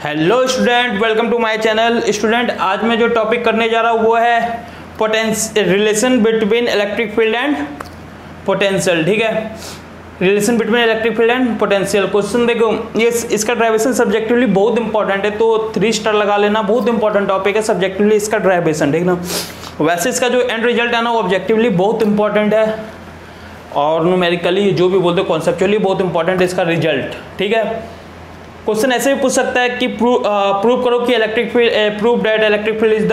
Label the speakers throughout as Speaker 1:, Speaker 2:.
Speaker 1: Hello student, welcome to my channel. Student, आज मैं जो टॉपिक करने जा रहा हूँ वो है relation between electric field and potential. ठीक है, relation between electric field and potential. Question देखो, ये इसका ड्राइवेशन सब्जेक्टिवली बहुत इंपॉर्टेंट है, तो 3 स्टार लगा लेना। बहुत इंपॉर्टेंट टॉपिक है सब्जेक्टिवली इसका ड्राइवेशन, ठीक ना। वैसे इसका जो एंड रिजल्ट है ना वो ऑब्जेक्टिवली बहुत इंपॉर्टेंट है, और न्यूमेरिकली जो भी बोलते हो कॉन्सेप्चुअली बहुत इंपॉर्टेंट है इसका रिजल्ट। ठीक है, क्वेश्चन ऐसे भी पूछ सकता है कि प्रूव करो कि electric field prove that electric field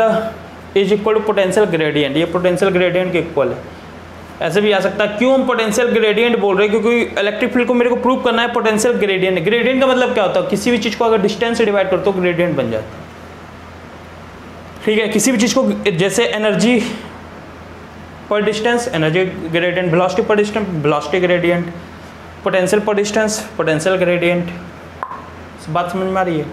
Speaker 1: is equal to potential gradient. ये पोटेंशियल ग्रेडियंट के इक्वल है, ऐसे भी आ सकता है। क्यों हम पोटेंशियल ग्रेडियंट बोल रहे हैं? क्योंकि इलेक्ट्रिक फील्ड को मेरे को प्रूव करना है पोटेंशियल ग्रेडियंट। ग्रेडियंट का मतलब क्या होता है? किसी भी चीज को अगर डिस्टेंस से डिवाइड करो तो ग्रेडियंट बन जाता है। ठीक है, किसी भी चीज को जैसे एनर्जी पर डिस्टेंस एनर्जी ग्रेडियंट, वेलोसिटी पर डिस्टेंस वेलोसिटी ग्रेडियंट, पोटेंशियल पर डिस्टेंस पोटेंशियल ग्रेडियंट। बात समझ में आ रही है?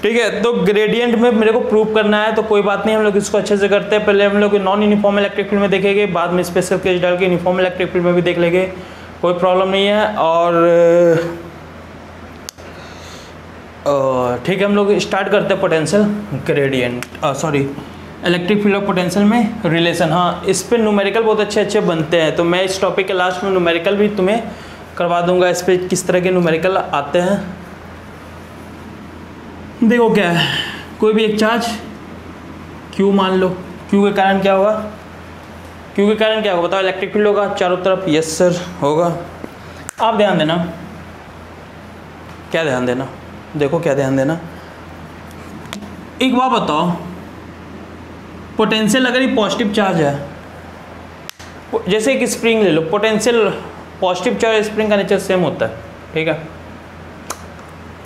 Speaker 1: ठीक है, तो ग्रेडियंट में मेरे को प्रूव करना है, तो कोई बात नहीं, हम लोग इसको अच्छे से करते हैं। पहले हम लोग नॉन यूनिफॉर्म इलेक्ट्रिक फील्ड में देखेंगे, बाद में स्पेशल केस डाल के यूनिफॉर्म इलेक्ट्रिक फील्ड में भी देख लेंगे, कोई प्रॉब्लम नहीं है। और ठीक है, हम लोग स्टार्ट करते हैं potential gradient sorry electric field और पोटेंशियल में रिलेशन। हाँ, इस पर न्यूमेरिकल बहुत अच्छे अच्छे बनते हैं, तो मैं इस टॉपिक के लास्ट में न्यूमेरिकल भी तुम्हें करवा दूंगा। इस पर किस तरह के न्यूमेरिकल आते हैं। देखो क्या है, कोई भी एक चार्ज Q मान लो, Q के कारण क्या होगा? Q के कारण क्या होगा बताओ? इलेक्ट्रिक फील्ड होगा चारों तरफ। यस सर, होगा। आप ध्यान देना, क्या ध्यान देना, देखो क्या ध्यान देना। एक बात बताओ, पोटेंशियल अगर ये पॉजिटिव चार्ज है, जैसे एक स्प्रिंग ले लो, पोटेंशियल पॉजिटिव चार्ज स्प्रिंग का नेचर सेम होता है। ठीक है,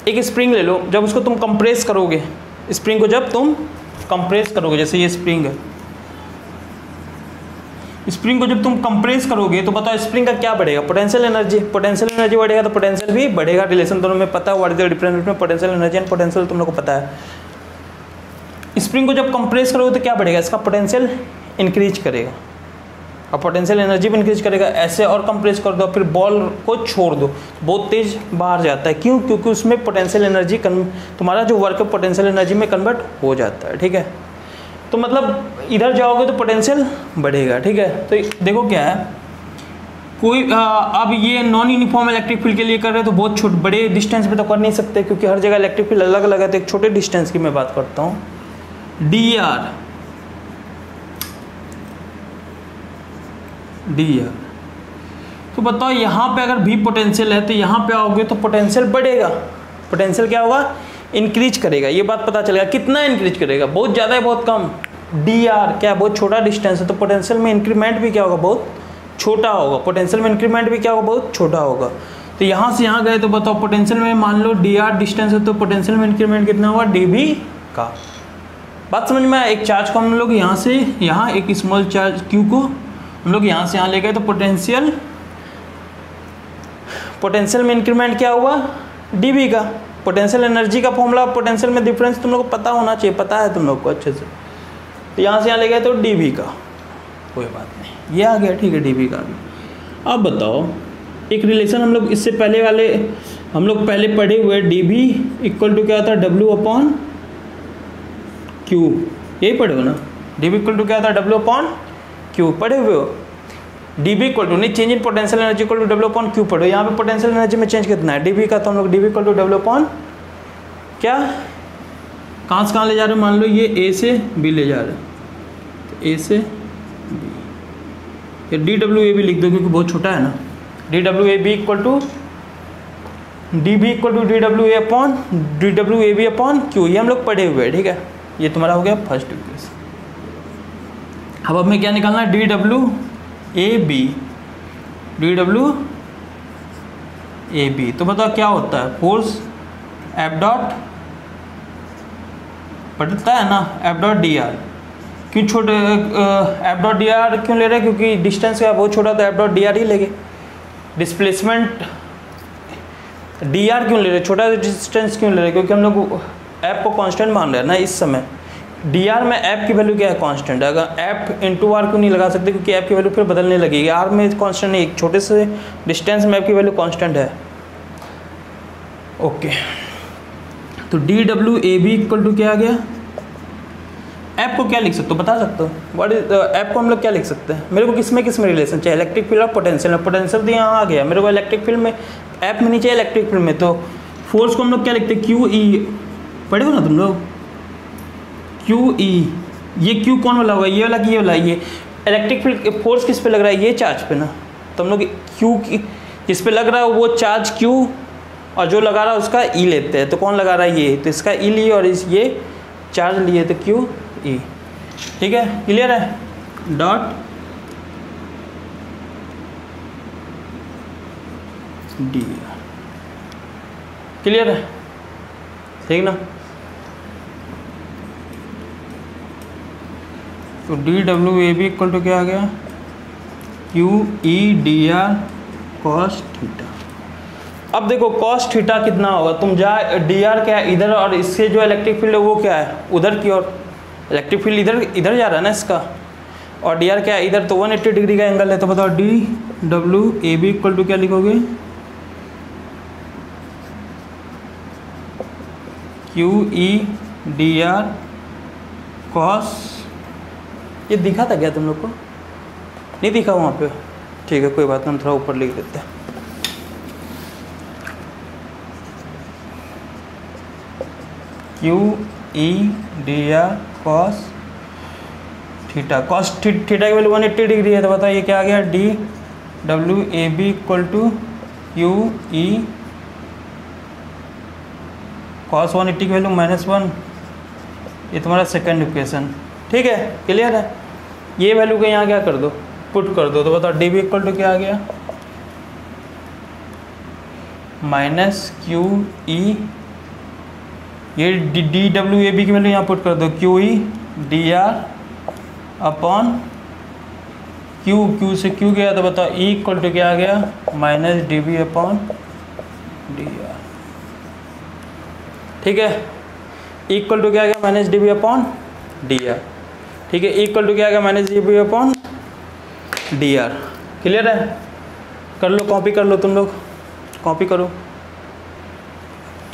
Speaker 1: एक स्प्रिंग ले लो, जब उसको तुम कंप्रेस करोगे, स्प्रिंग को जब तुम कंप्रेस करोगे, जैसे ये स्प्रिंग है, स्प्रिंग को जब तुम कंप्रेस करोगे तो बताओ स्प्रिंग का क्या बढ़ेगा? Potential energy. पोटेंशियल एनर्जी बढ़ेगा तो पोटेंशियल भी बढ़ेगा। रिलेशन दोनों में पता है, what is the difference between potential energy and potential, तुम लोग को पता है। स्प्रिंग को जब कंप्रेस करोगे तो क्या बढ़ेगा? इसका पोटेंशियल इंक्रीज करेगा और पोटेंशियल एनर्जी भी इंक्रीज करेगा। ऐसे और कंप्रेस कर दो, फिर बॉल को छोड़ दो, बहुत तेज बाहर जाता है। क्यों? क्योंकि उसमें पोटेंशियल एनर्जी तुम्हारा जो वर्क है पोटेंशियल एनर्जी में कन्वर्ट हो जाता है। ठीक है, तो मतलब इधर जाओगे तो पोटेंशियल बढ़ेगा। ठीक है, तो देखो क्या है, कोई अब ये नॉन यूनिफॉर्म इलेक्ट्रिक फील्ड के लिए कर रहे हैं तो बहुत छोटे बड़े डिस्टेंस पे तो कर नहीं सकते, क्योंकि हर जगह इलेक्ट्रिक फील्ड अलग अलग है। तो एक छोटे डिस्टेंस की मैं बात करता हूँ, डी आर। तो बताओ यहाँ पे अगर भी पोटेंशियल है तो यहाँ पे आओगे तो पोटेंशियल बढ़ेगा। पोटेंशियल क्या होगा? इंक्रीज करेगा। ये बात पता चलेगा। कितना इंक्रीज करेगा? बहुत ज़्यादा है बहुत कम? डी आर क्या, बहुत छोटा डिस्टेंस है, तो पोटेंशियल में इंक्रीमेंट भी क्या होगा? बहुत छोटा होगा। पोटेंशियल में इंक्रीमेंट भी क्या होगा? बहुत छोटा होगा। तो यहाँ से यहाँ गए तो बताओ पोटेंशियल में मान लो डी आर डिस्टेंस है, तो पोटेंशियल में इंक्रीमेंट कितना होगा? डी बी का। बात समझ में आया? एक चार्ज को हम लोग यहाँ से यहाँ, एक स्मॉल चार्ज क्यू को हम लोग यहाँ से यहाँ ले गए, तो पोटेंशियल में इंक्रीमेंट क्या हुआ? डीबी का। पोटेंशियल एनर्जी का फॉर्मूला, पोटेंशियल में डिफरेंस तुम लोग को पता होना चाहिए, पता है तुम लोग को अच्छे से। तो यहाँ से यहाँ ले गए तो डीबी का, कोई बात नहीं, ये आ गया। ठीक है, डीबी का आ गया। अब बताओ एक रिलेशन हम लोग इससे पहले वाले हम लोग पहले पढ़े हुए, डीबी इक्वल टू क्या होता है? W upon Q. यही पढ़े हो ना? डीबी इक्वल टू क्या होता है? डब्ल्यू अपॉन क्यू पढ़े हुए हो। डीबी इक्वल टू नहीं, change in potential energy equal to W upon q पढ़ो। यहाँ पे पोटेंशियल एनर्जी में चेंज कितना है? डीबी का, तो हम लोग dV equal to W upon क्या, कहाँ से कहाँ ले जा रहे हो? मान लो ये ए से बी ले जा रहे हैं, तो ए से बी, ये डी डब्ल्यू ए भी लिख दो क्योंकि बहुत छोटा है ना। D W A B equal to dV equal to d W A upon d W A B upon q. ये हम लोग पढ़े हुए हैं। ठीक है, ये तुम्हारा हो गया फर्स्ट इक्वेशन। अब हमें क्या निकालना है? D W A B, d W A B. तो बताओ क्या होता है? फोर्स एफ डॉट पढ़ता है ना, एफ डॉट डी आर। क्यों छोटे एफ डॉट डी आर क्यों ले रहे हैं? क्योंकि डिस्टेंस क्या बहुत छोटा, तो एफ डॉट डी आर ही लेंगे। डिस्प्लेसमेंट डी आर क्यों ले रहे? छोटा डिस्टेंस क्यों ले रहे? क्योंकि हम लोग एफ को कांस्टेंट मान रहे हैं ना इस समय। डी आर में एफ की वैल्यू क्या है? कांस्टेंट है। अगर एफ इंटू आर क्यों नहीं लगा सकते? क्योंकि एफ की वैल्यू फिर बदलने लगेगी। आर में कांस्टेंट नहीं, एक छोटे से डिस्टेंस में एफ की वैल्यू कांस्टेंट है। ओके, तो D W A B equal to क्या आ गया, ऐप को क्या लिख सकते हो बता सकते हो, व्हाट इज ऐप को हम लोग क्या लिख सकते हैं, मेरे को किस में रिलेशन चाहिए, इलेक्ट्रिक फील्ड और पोटेंशियल में, पोटेंशियल तो यहाँ आ गया, मेरे को इलेक्ट्रिक फील्ड में ऐप में नहीं चाहिए इलेक्ट्रिक फील्ड में, तो फोर्स को हम लोग क्या लिखते हैं क्यू ई, पढ़े हो ना तुम लोग, क्यू ई, ये क्यू कौन वाला होगा, ये वाला कि ये वाला, ये इलेक्ट्रिक फील्ड फोर्स किस पे लग रहा है, ये चार्ज पे ना, तो हम लोग क्यू जिस पे लग रहा है वो चार्ज क्यू और जो लगा रहा है उसका ई लेते हैं, तो कौन लगा रहा है ये, तो इसका ई लिए और इस ये चार्ज लिए तो क्यू ई, ठीक है क्लियर है, डॉट डी, क्लियर है, ठीक ना। तो D W A B equal to क्या आ गया, Q E D R cos theta. अब देखो कॉस थीटा कितना होगा, तुम जा डी आर क्या है इधर, और इससे जो इलेक्ट्रिक फील्ड है वो क्या है उधर की ओर, इलेक्ट्रिक फील्ड इधर जा रहा है ना इसका, और डी आर क्या है इधर, तो 180 डिग्री का एंगल है, तो बताओ D W A B equal to क्या लिखोगे, Q E D R cos, ये दिखा था क्या तुम लोग को, नहीं दिखा वहाँ पे, ठीक है कोई बात नहीं, हम थोड़ा ऊपर लिख देते हैं, Q E D R cos theta, cos theta की वैल्यू 180 डिग्री है, तो बताइए क्या आ गया, D W A B equal to Q E cos 180 की वैल्यू -1, ये तुम्हारा सेकंड इक्वेशन, ठीक है क्लियर है। ये वैल्यू को यहाँ क्या कर दो, पुट कर दो, तो बताओ डी बी इक्वल टू क्या आ गया, माइनस क्यू ई, ये डी डब्ल्यू ए बी की वैल्यू यहाँ पुट कर दो, Q E D R upon Q से क्यू गया, तो बताओ ई इक्वल टू क्या आ गया, minus D B upon D R, ठीक है, इक्वल टू क्या आ गया, minus D B upon D R, ठीक है, इक्वल टू क्या आ गया, minus D B upon D R, clear है, कर लो कॉपी कर लो तुम लोग, कॉपी करो,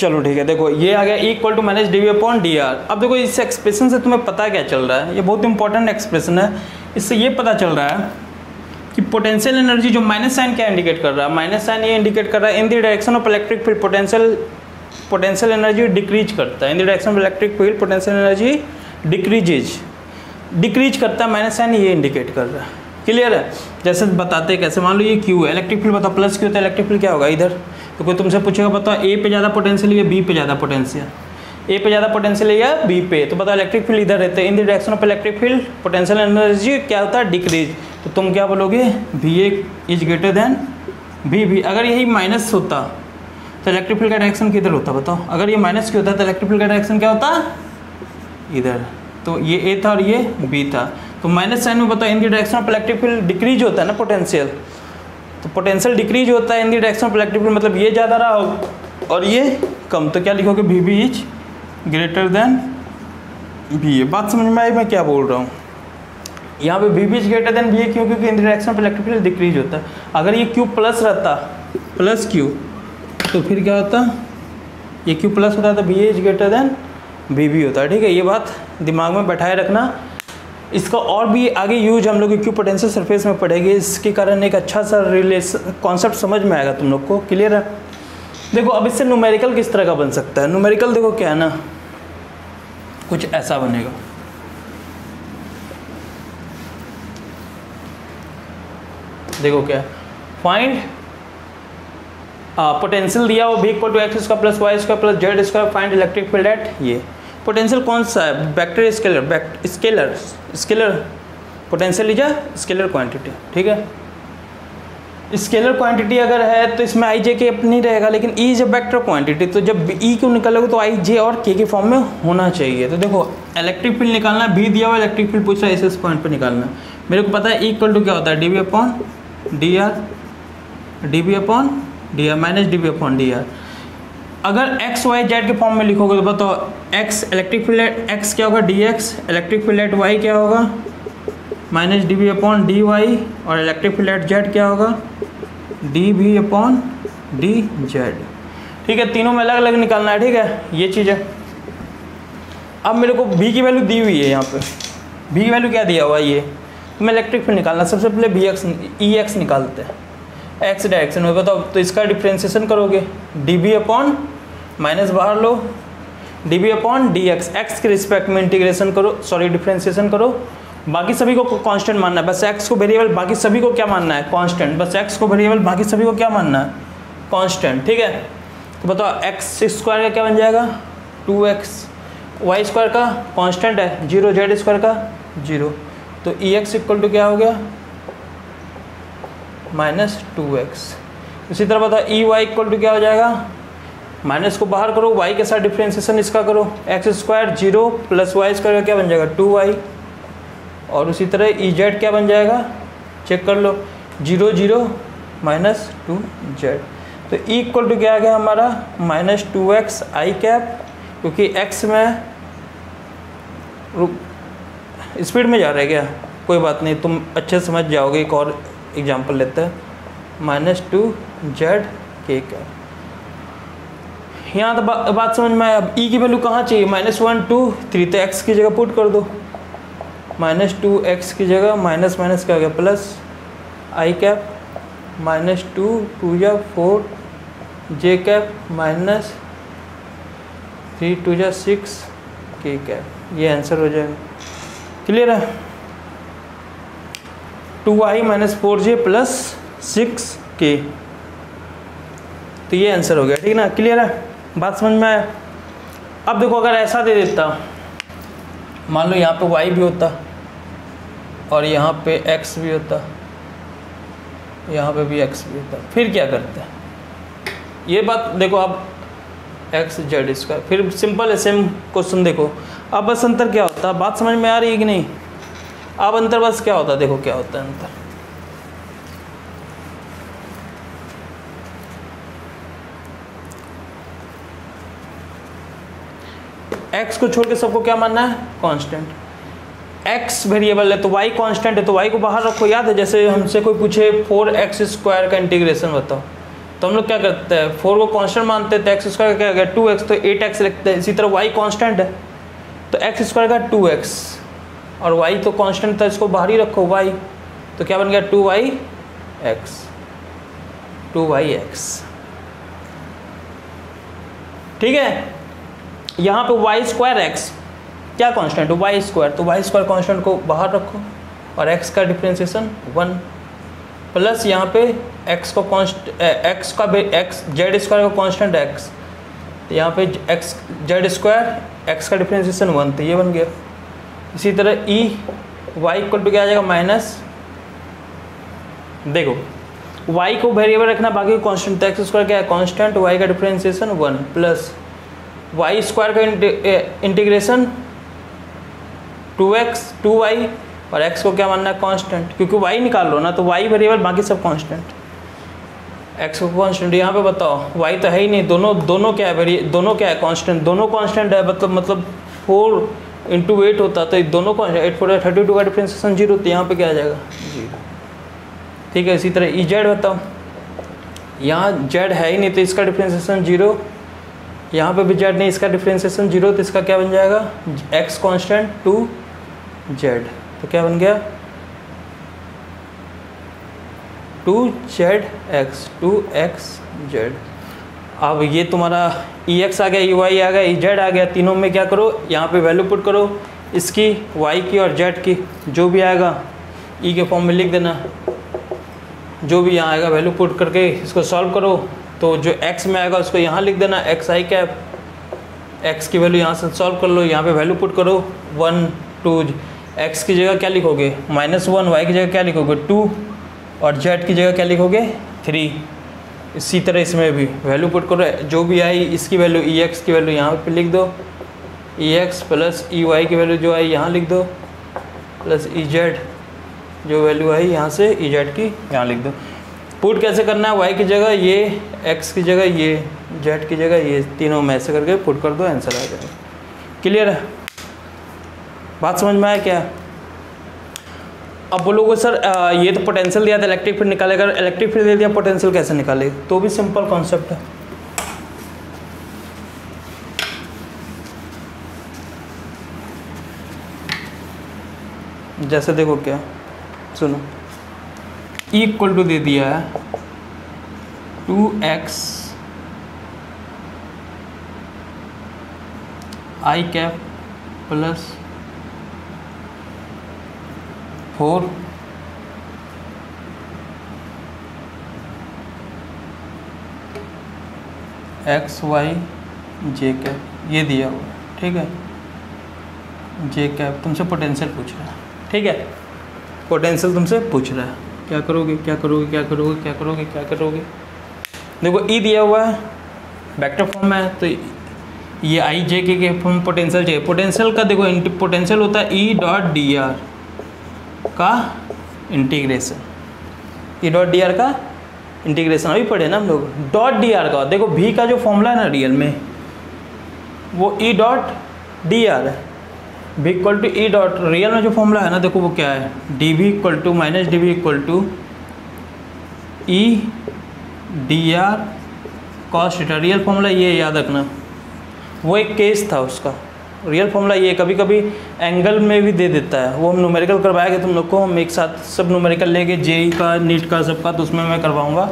Speaker 1: चलो ठीक है, देखो ये आ गया equal to minus D V upon D R. अब देखो इस एक्सप्रेशन से तुम्हें पता क्या चल रहा है, ये बहुत इंपॉर्टेंट एक्सप्रेशन है, इससे ये पता चल रहा है कि पोटेंशियल एनर्जी जो माइनस साइन क्या इंडिकेट कर रहा है, माइनस साइन ये इंडिकेट कर रहा है इन the direction of electric field potential energy decrease करता है, इन the direction of electric field potential energy decrease करता है, माइनस साइन ये इंडिकेट कर रहा है, क्लियर है। जैसे बताते हैं कैसे, मान लो ये क्यू है, इलेक्ट्रिक फील्ड बताओ प्लस क्यू होता है, इलेक्ट्रिक फील्ड क्या होगा इधर, तो कोई तुमसे पूछेगा बताओ ए पे ज़्यादा पोटेंशियल या बी पे ज़्यादा पोटेंशियल, ए पे ज़्यादा पोटेंशियल है या बी पे, तो बताओ इलेक्ट्रिक फील्ड इधर रहते हैं, in the direction of electric field potential energy क्या होता है डिक्रीज, तो तुम क्या बोलोगे V A is greater than V B. अगर यही माइनस होता तो इलेक्ट्रिक फील्ड का डायरेक्शन किधर होता बताओ, अगर ये माइनस क्यू होता तो इलेक्ट्रिक फील्ड का डायरेक्शन क्या होता इधर, तो ये ए था और ये बी था, तो माइनस साइन में बताओ इन the direction of electric field decrease होता है ना पोटेंशियल, तो पोटेंशियल डिक्रीज होता है इन the direction of electric field, मतलब ये ज़्यादा रहा और ये कम, तो क्या लिखोगे V B is greater than V A. बात समझ में आई मैं क्या बोल रहा हूँ, यहाँ पे V B is greater than V A क्यों, क्योंकि in the direction of electric field decrease होता है। अगर ये क्यू प्लस रहता प्लस क्यू तो फिर क्या होता, ये क्यू प्लस होता है तो V A is greater than V B होता है, ठीक है। ये बात दिमाग में बैठाए रखना, इसका और भी आगे यूज हम लोग इक्वी पोटेंशियल सरफेस में पढ़ेंगे, इसके कारण एक अच्छा सा रिलेशन कॉन्सेप्ट समझ में आएगा तुम लोग को, क्लियर है। देखो अब इससे न्यूमेरिकल किस तरह का बन सकता है, न्यूमेरिकल देखो क्या है ना, कुछ ऐसा बनेगा, देखो क्या फाइंड पोटेंशियल दिया वो भी equal to X square plus Y square plus Z square, find electric field at, ये पोटेंशियल कौन सा है, vector scalar potential is a scalar quantity, ठीक है। स्केलर क्वांटिटी अगर है तो इसमें आई जे के नहीं रहेगा, लेकिन E is a vector quantity, तो जब ई क्यों निकालोगे तो आई जे और के के फॉर्म में होना चाहिए। तो देखो इलेक्ट्रिक फील्ड निकालना, भी दिया हुआ इलेक्ट्रिक फील्ड पूछ रहा है इस पॉइंट पर निकालना, मेरे को पता है इक्वल टू क्या होता है D B upon D R, D B upon D R minus D B upon D R. अगर एक्स वाई जेड के फॉर्म में लिखोगे तो बताओ X electric field at X क्या होगा D X, electric field at Y क्या होगा minus D B upon D Y, और इलेक्ट्रिक फील्ड एट जेड क्या होगा D B upon D Z, ठीक है, तीनों में अलग अलग निकालना है, ठीक है, ये चीज़ है। अब मेरे को भी की वैल्यू दी हुई है, यहाँ पे भी की वैल्यू क्या दिया हुआ है ये, तो मैं इलेक्ट्रिक फील्ड निकालना, सबसे पहले बी एक्स ई एक्स निकालते हैं, एक्स डायरेक्शन में बताओ, तो इसका डिफ्रेंसिएशन करोगे डी बी अपॉन माइनस बाहर लो D B upon D X, X के रिस्पेक्ट में इंटीग्रेशन करो, सॉरी डिफ्रेंसिएशन करो, बाकी सभी को कांस्टेंट मानना है, बस एक्स को वेरिएबल, बाकी सभी को क्या मानना है कांस्टेंट, बस एक्स को वेरिएबल, बाकी सभी को क्या मानना है कांस्टेंट, ठीक है। तो बताओ एक्स स्क्वायर का क्या बन जाएगा 2x, वाई स्क्वायर का कांस्टेंट है 0, जेड स्क्वायर का 0, तो ई एक्स इक्वल टू क्या हो गया -2x। इसी तरह बताओ ई वाई इक्वल टू क्या हो जाएगा, माइनस को बाहर करो, y के साथ डिफ्रेंसिएशन इसका करो, X square 0 plus Y square का क्या बन जाएगा 2y, और उसी तरह ई जेड क्या बन जाएगा चेक कर लो 0 0 -2z, तो ई इक्वल टू क्या आ गया हमारा -2x आई कैप, क्योंकि x में स्पीड में जा रहा है क्या, कोई बात नहीं, तुम अच्छे समझ जाओगे, एक और एग्जांपल लेते हैं -2z के कैप। यहाँ तो बात समझ में आया। अब ई की वैल्यू कहाँ चाहिए -1 2 3, तो x की जगह पुट कर दो, -2x की जगह माइनस माइनस क्या हो गया प्लस आई कैप, -2 2 या 4 जे कैप, -3 2 या 6 के कैप, ये आंसर हो जाएगा। क्लियर है, 2i -4j प्लस 6k, तो ये आंसर हो गया, ठीक ना। क्लियर है, बात समझ में आया। अब देखो अगर ऐसा दे देता, मान लो यहाँ पे y भी होता और यहाँ पे x भी होता, यहाँ पे भी x भी होता, फिर क्या करते हैं, ये बात देखो अब x जेड स्क्वायर, फिर सिंपल है सेम क्वेश्चन देखो। अब बस अंतर क्या होता है, बात समझ में आ रही है कि नहीं, अब अंतर बस क्या होता है, देखो क्या होता है अंतर, x को छोड़ के सबको क्या मानना है कांस्टेंट, x वेरिएबल है तो y कांस्टेंट है, तो y को बाहर रखो। याद है जैसे हमसे कोई पूछे 4x स्क्वायर का इंटीग्रेशन बताओ, तो हम लोग क्या करते हैं 4 को कांस्टेंट मानते हैं, तो x स्क्वायर का क्या हो गया 2x, तो 8x लिखते हैं। इसी तरह y कांस्टेंट है तो x स्क्वायर का 2x, और y तो कांस्टेंट था, इसको बाहर ही रखो y, तो क्या बन गया 2yx, ठीक है। यहाँ पे वाई स्क्वायर एक्स क्या कांस्टेंट है वाई स्क्वायर, तो वाई स्क्वायर कांस्टेंट को बाहर रखो और एक्स का डिफ्रेंसिएशन 1, प्लस यहाँ पे एक्स को एक्स का एक्स जेड स्क्वायर का कांस्टेंट एक्स, तो यहाँ पे एक्स जेड स्क्वायर एक्स का डिफ्रेंसिएशन 1, तो ये बन गया। इसी तरह ई वाई इक्वल टू क्या आ जाएगा माइनस, देखो वाई को वेरिएबल रखना, बाकी कांस्टेंट, तो एक्स स्क्वायर क्या है कांस्टेंट, वाई का डिफ्रेंसिएशन 1 प्लस वाई स्क्वायर का इंटीग्रेशन 2x 2y, और x को क्या मानना है कांस्टेंट, क्योंकि y निकाल लो ना, तो y वेरिएबल बाकी सब कांस्टेंट, x को कांस्टेंट। यहाँ पे बताओ y तो है ही नहीं, दोनों क्या है दोनों क्या है कांस्टेंट, दोनों कांस्टेंट है, मतलब 4 × 8 होता, तो दोनों कांस्टेंट, 8 4 32 का डिफ्रेंसिएशन 0, तो यहाँ पे क्या आ जाएगा 0, ठीक है। इसी तरह ई जेड बताओ, यहाँ z है ही नहीं तो इसका डिफ्रेंसिएशन 0, यहाँ पे भी z नहीं, इसका डिफ्रेंसिएशन 0, तो इसका क्या बन जाएगा x कांस्टेंट 2z, तो क्या बन गया 2zx। अब ये तुम्हारा ex आ गया, ey आ गया, ez आ गया, तीनों में क्या करो यहाँ पे वैल्यू पुट करो, इसकी y की और z की, जो भी आएगा e के फॉर्म में लिख देना, जो भी यहाँ आएगा वैल्यू पुट करके इसको सॉल्व करो, तो जो x में आएगा उसको यहाँ लिख देना x आई कैप, x की वैल्यू यहाँ से सॉल्व कर लो, यहाँ पे वैल्यू पुट करो 1 2, x की जगह क्या लिखोगे -1, y की जगह क्या लिखोगे 2, और z की जगह क्या लिखोगे 3। इसी तरह इसमें भी वैल्यू पुट करो, जो भी आई इसकी वैल्यू ex की वैल्यू यहाँ पे लिख दो, ex प्लस ey की वैल्यू जो आई यहाँ लिख दो, प्लस ez जो वैल्यू आई यहाँ से ez की यहाँ लिख दो। पुट कैसे करना है, y की जगह ये, x की जगह ये, z की जगह ये, तीनों में ऐसे करके पुट कर दो, आंसर आ जाएगा। क्लियर है, बात समझ में आया क्या। अब बोलोगे सर ये तो पोटेंशियल दिया था इलेक्ट्रिक फील्ड निकालेगा, इलेक्ट्रिक फील्ड दे दिया पोटेंशियल कैसे निकाले, तो भी सिंपल कॉन्सेप्ट है। जैसे देखो क्या, सुनो, ई इक्वल टू दे दिया है 2x आई कैप प्लस 4 एक्स वाई जे कैप, ये दिया हुआ, ठीक है। जे कैप तुमसे पोटेंशियल पूछ रहा है, ठीक है, पोटेंशियल तुमसे पूछ रहा है, क्या करोगे क्या करोगे क्या करोगे क्या करोगे क्या करोगे। देखो ई दिया हुआ है, वेक्टर फॉर्म है, तो ये आई जे के फॉर्म पोटेंशियल चाहिए। पोटेंशियल का देखो पोटेंशियल होता है ई डॉट डी आर का integration, E dot D R का इंटीग्रेशन अभी पढ़े ना हम लोग। डॉट डी आर का देखो भी का जो फॉर्मूला है ना रियल में, वो ई डॉट डी आर है। भी equal to E dot, real में जो फॉर्मूला है ना देखो वो क्या है, D V equal to minus D V equal to E D R cos theta. Real formula ये याद रखना, वो एक केस था उसका, रियल फॉर्मूला ये। कभी कभी एंगल में भी दे देता है, वो हम न्यूमेरिकल करवाएंगे तुम लोग को, हम एक साथ सब न्यूमेरिकल लेके जेई का नीट का सबका, तो उसमें मैं करवाऊँगा।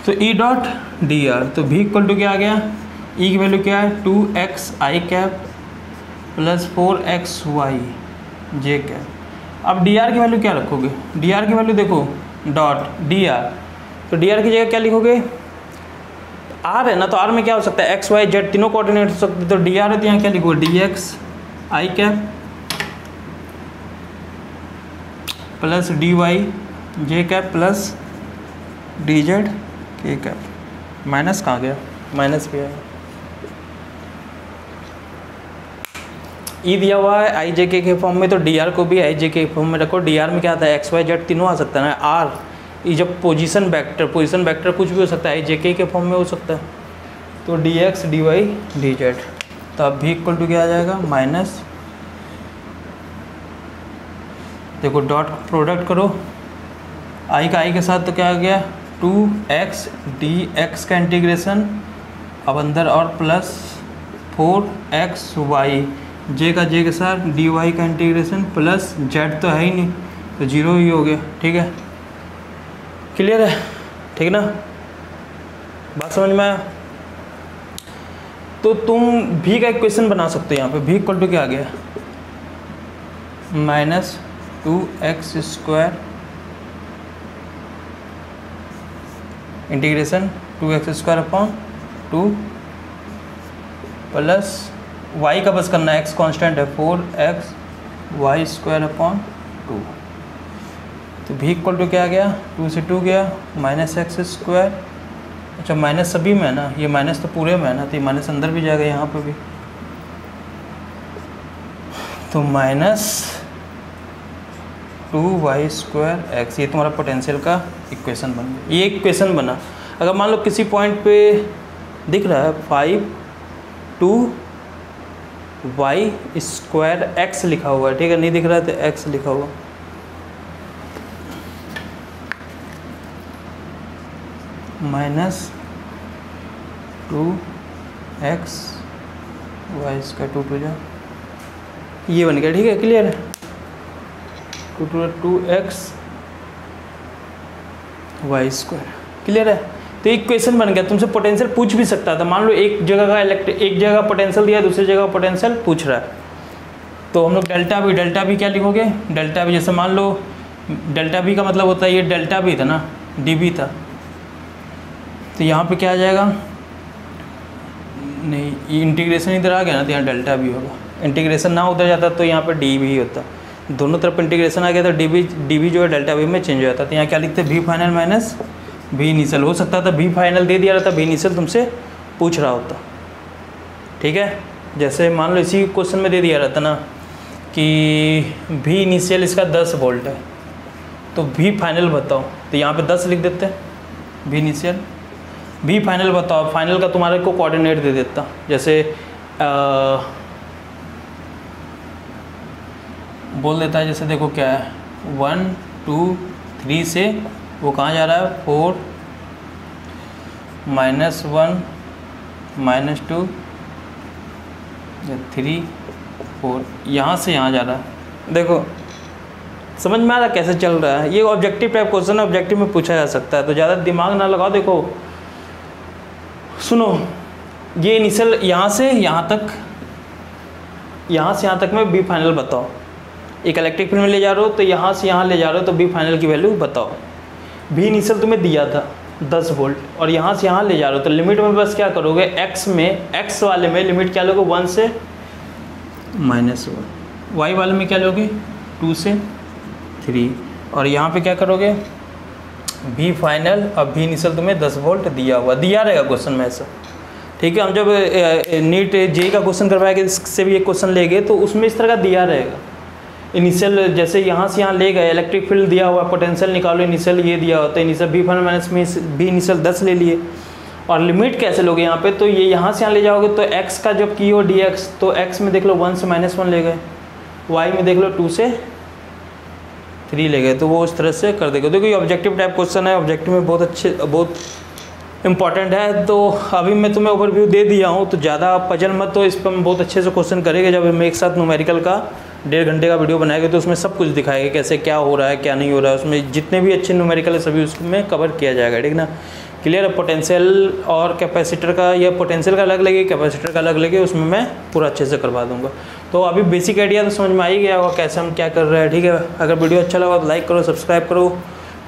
Speaker 1: तो ई डॉट डी आर, तो भी इक्वल टू क्या आ गया, ई की वैल्यू क्या है 2x आई कैप प्लस 4x वाई जे कैप। अब डी आर की वैल्यू क्या रखोगे, डी आर की वैल्यू देखो डॉट डी आर, तो डी आर की जगह क्या लिखोगे, आर है ना, तो आर में क्या हो सकता है एक्स वाई जेड तीनों कोऑर्डिनेट हो सकते हैं, तो डी आर है तो यहाँ क्या लिखोगे डी एक्स आई कैप प्लस डी वाई जे कैप प्लस डी जेड के कैप। माइनस कहाँ गया, माइनस भी है। ई दिया हुआ है आई जे के फॉर्म में, तो डी आर को भी आई जे के फॉर्म में रखो। डी आर में क्या आता है एक्स वाई जेड तीनों आ सकता है ना। आर ये जब पोजीशन वेक्टर कुछ भी हो सकता है, आई जे के फॉर्म में हो सकता है, तो D X D Y D Z. तो अब भी इक्वल टू क्या आ जाएगा माइनस, देखो डॉट प्रोडक्ट करो आई का आई के साथ, तो क्या आ गया 2x डी एक्स का इंटीग्रेशन, अब अंदर और प्लस 4x वाई जे का जे के साथ डी वाई का इंटीग्रेशन प्लस जेड तो है ही नहीं, तो जीरो ही हो गया, ठीक है। क्लियर है, ठीक ना, बात समझ में आया। तो तुम भी का इक्वेशन बना सकते हो यहाँ पे, भी इक्वल टू क्या आ गया minus 2x square integration 2x square upon 2 plus y का बस करना है, x कांस्टेंट है 4x वाई स्क्वायर अपॉन 2। तो भी इक्वल टू क्या आ गया 2 से 2 गया माइनस एक्स स्क्वायर। अच्छा माइनस सभी में है ना, ये माइनस तो पूरे में है ना, तो ये माइनस अंदर भी जाएगा यहाँ पे भी, तो माइनस 2y स्क्वायर एक्स। ये तुम्हारा पोटेंशियल का इक्वेशन बन गया, ये इक्वेशन बना। अगर मान लो किसी पॉइंट पे दिख रहा है 5 2y स्क्वायर एक्स लिखा हुआ है, ठीक है, नहीं दिख रहा है तो x लिखा हुआ, माइनस 2x वाई स्क्वायर 2 2 जा, ये बन गया, ठीक है, क्लियर है। 2x वाई स्क्वायर, क्लियर है। तो इक्वेशन बन गया। तुमसे पोटेंशियल पूछ भी सकता था, मान लो एक जगह का एक जगह पोटेंशियल दिया, दूसरी जगह पोटेंशियल पूछ रहा है, तो हम लोग डेल्टा भी क्या लिखोगे, डेल्टा भी, जैसे मान लो डेल्टा भी का मतलब होता है ये डेल्टा भी था ना, डी बी था, तो यहाँ पे क्या आ जाएगा, नहीं ये इंटीग्रेशन इधर आ गया ना, तो यहाँ डेल्टा भी होगा। इंटीग्रेशन ना उधर जाता तो यहाँ पे डी भी होता, दोनों तरफ इंटीग्रेशन आ गया तो डी बी जो है डेल्टा वी में चेंज हो जाता। तो यहाँ क्या लिखते हैं, V final minus V initial. हो सकता था वी फाइनल दे दिया रहता, वी इनिशियल तुमसे पूछ रहा होता, ठीक है। जैसे मान लो इसी क्वेश्चन में दे दिया रहता ना कि वी इनिशियल इसका 10 वोल्ट है, तो वी फाइनल बताओ, तो यहाँ पे 10 लिख देते हैं वी इनिशियल, वी फाइनल बताओ, फाइनल का तुम्हारे को कोऑर्डिनेट दे देता, जैसे बोल देता है, जैसे देखो क्या है 1 2 3 से वो कहाँ जा रहा है 4 -1 -2 3 4, यहाँ से यहाँ जा रहा है देखो समझ में आ रहा कैसे चल रहा है। ये ऑब्जेक्टिव टाइप क्वेश्चन है, ऑब्जेक्टिव में पूछा जा सकता है, तो ज़्यादा दिमाग ना लगाओ। देखो सुनो, ये इनिशियल यहाँ से यहाँ तक, यहाँ से यहाँ तक में बी फाइनल बताओ। एक इलेक्ट्रिक फील्ड में ले जा रहे हो तो यहाँ से यहाँ ले जा रहे हो, तो बी फाइनल की वैल्यू बताओ। बी इनिशियल तुम्हें दिया था 10 वोल्ट और यहाँ से यहाँ ले जा रहे हो, तो लिमिट में बस क्या करोगे, एक्स में, एक्स वाले में लिमिट क्या लोगे 1 से -1, वाई वाले में क्या लोगे 2 से 3, और यहाँ पे क्या करोगे बी फाइनल। अब बी इनिशियल तुम्हें 10 वोल्ट दिया रहेगा क्वेश्चन में ऐसा, ठीक है। हम जब नीट जेई का क्वेश्चन करवाएंगे, इससे भी एक क्वेश्चन लेंगे तो उसमें इस तरह का दिया रहेगा। इनिशियल जैसे यहाँ से यहाँ ले गए, इलेक्ट्रिक फील्ड दिया हुआ, पोटेंशियल निकालो, इनिशियल ये दिया होता है, इनिशियल बी फाइनल माइनस में बी इनिशियल 10 ले लिए। और लिमिट कैसे लोगे यहाँ पे, तो ये यहाँ से यहाँ ले जाओगे तो x का जब की हो dx, तो x में देख लो 1 से -1 ले गए, y में देख लो 2 से 3 ले गए, तो वो उस तरह से कर देगा। देखो ये ऑब्जेक्टिव टाइप क्वेश्चन है, ऑब्जेक्टिव में बहुत इंपॉर्टेंट है। तो अभी मैं तुम्हें ओवरव्यू दे दिया हूँ, तो ज़्यादा पजल मत, तो इस पर हम बहुत अच्छे से क्वेश्चन करेंगे। जब हम एक साथ न्यूमेरिकल का 1.5 घंटे का वीडियो बनाएंगे तो उसमें सब कुछ दिखाएगा कैसे क्या हो रहा है क्या नहीं हो रहा है, उसमें जितने भी अच्छे न्यूमेरिकल है सभी उसमें कवर किया जाएगा, ठीक ना। क्लियर है। पोटेंशियल और कैपेसिटर का, या पोटेंशियल का अलग लगे, कैपेसिटर का अलग लगे, उसमें मैं पूरा अच्छे से करवा दूंगा। तो अभी बेसिक आइडिया तो समझ में आ ही गया होगा कैसे हम क्या कर रहे हैं, ठीक है। अगर वीडियो अच्छा लगा तो लाइक करो, सब्सक्राइब करो,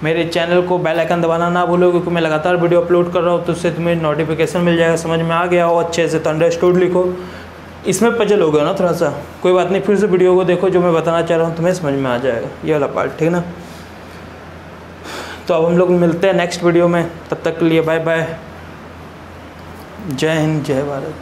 Speaker 1: मेरे चैनल को बेल आइकन दबाना ना भूलो, क्योंकि मैं लगातार वीडियो अपलोड कर रहा हूँ, तो उससे तुम्हें नोटिफिकेशन मिल जाएगा। समझ में आ गया हो अच्छे से तो अंडरस्टूड लिखो। इसमें पजल हो गया ना थोड़ा सा, कोई बात नहीं, फिर से वीडियो को देखो, जो मैं बताना चाह रहा हूँ तुम्हें समझ में आ जाएगा ये वाला पार्ट, ठीक ना। तो अब हम लोग मिलते हैं नेक्स्ट वीडियो में, तब तक के लिए बाय बाय, जय हिंद, जय भारत।